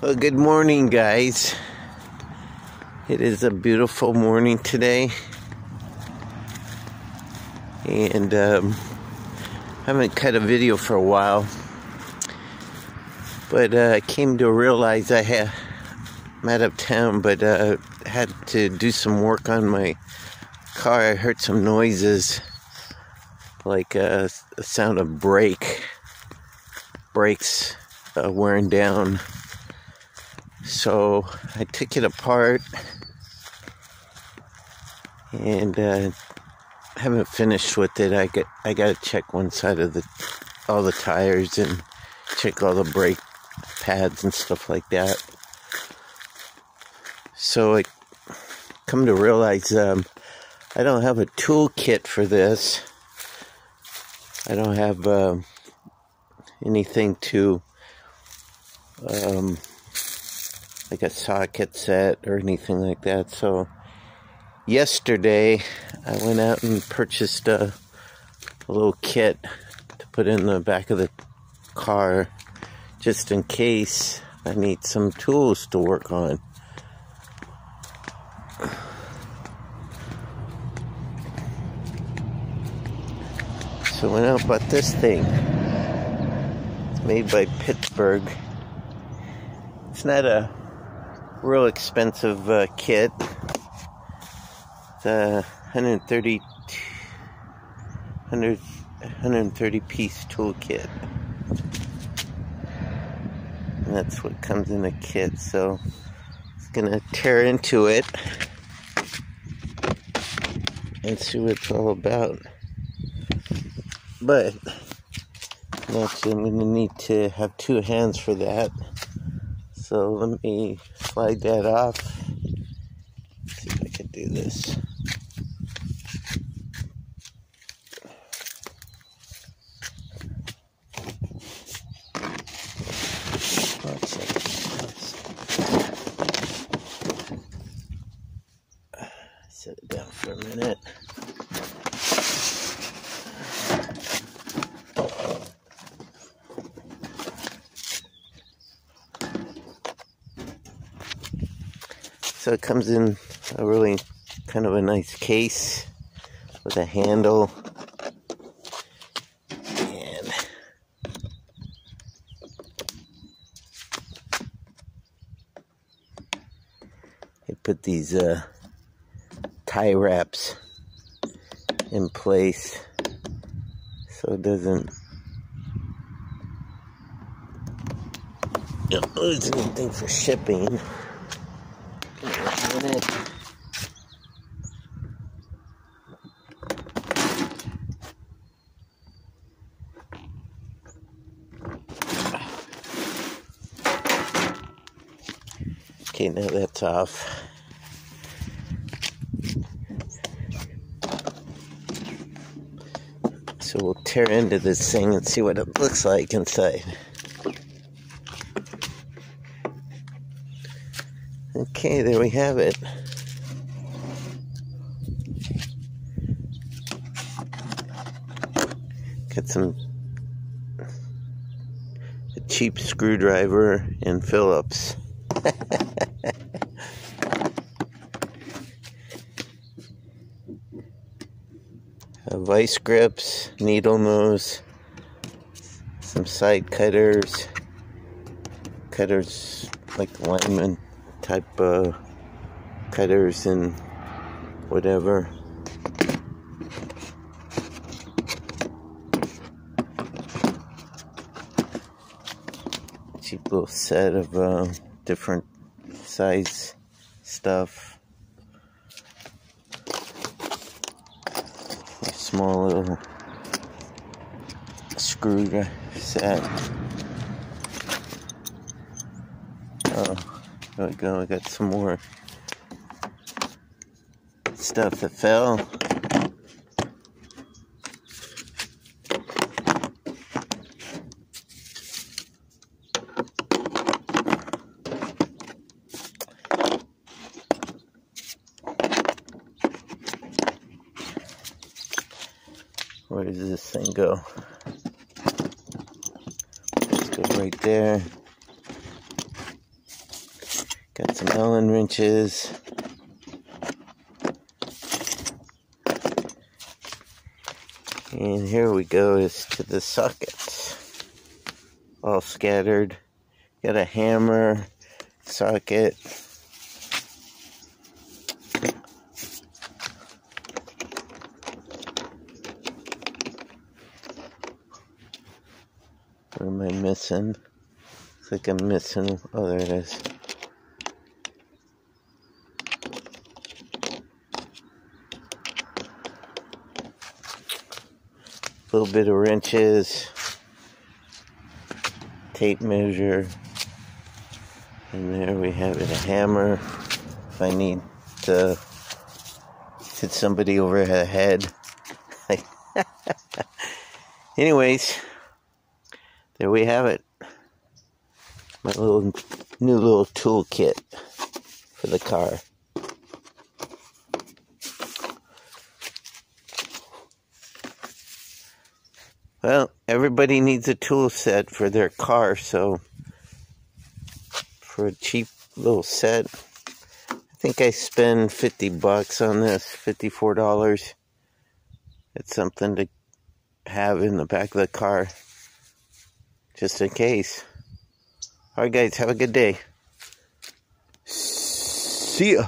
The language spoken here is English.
Well, good morning, guys. It is a beautiful morning today, and haven't cut a video for a while, but I came to realize I'm out of town, but had to do some work on my car. I heard some noises, like a sound of brakes wearing down. So I took it apart and haven't finished with it. I got to check one side of all the tires and check all the brake pads and stuff like that. So I come to realize I don't have a tool kit for this. I don't have anything to like a socket set or anything like that. So yesterday I went out and purchased a little kit to put in the back of the car just in case I need some tools to work on. So I went out and bought this thing. It's made by Pittsburgh. It's not a real expensive kit. It's a 130 piece tool kit. And that's what comes in the kit. So it's gonna tear into it and see what it's all about. But actually I'm gonna need to have two hands for that. So let me slide that off. Let's see if I can do this. Set it down for a minute. So it comes in a really kind of a nice case with a handle, and they put these tie wraps in place so it doesn't lose anything for shipping. Okay, now that's off. So we'll tear into this thing and see what it looks like inside. Okay, there we have it. Got a cheap screwdriver and Phillips. Vice grips, needle nose, some side cutters like lineman type cutters and whatever. Cheap little set of different size stuff. Small little screw set. Oh, there we go. I got some more stuff that fell. Where does this thing go? Let's go right there. Got some Allen wrenches. And here we go is to the sockets. All scattered. Got a hammer, socket. What am I missing? Looks like I'm missing. Oh, there it is. A little bit of wrenches, tape measure, and there we have it, a hammer. If I need to hit somebody over the head. Anyways, there we have it. My new little toolkit for the car. Well, everybody needs a tool set for their car, so for a cheap little set, I think I spend $50 on this, $54. It's something to have in the back of the car, just in case. Alright guys, have a good day. See ya.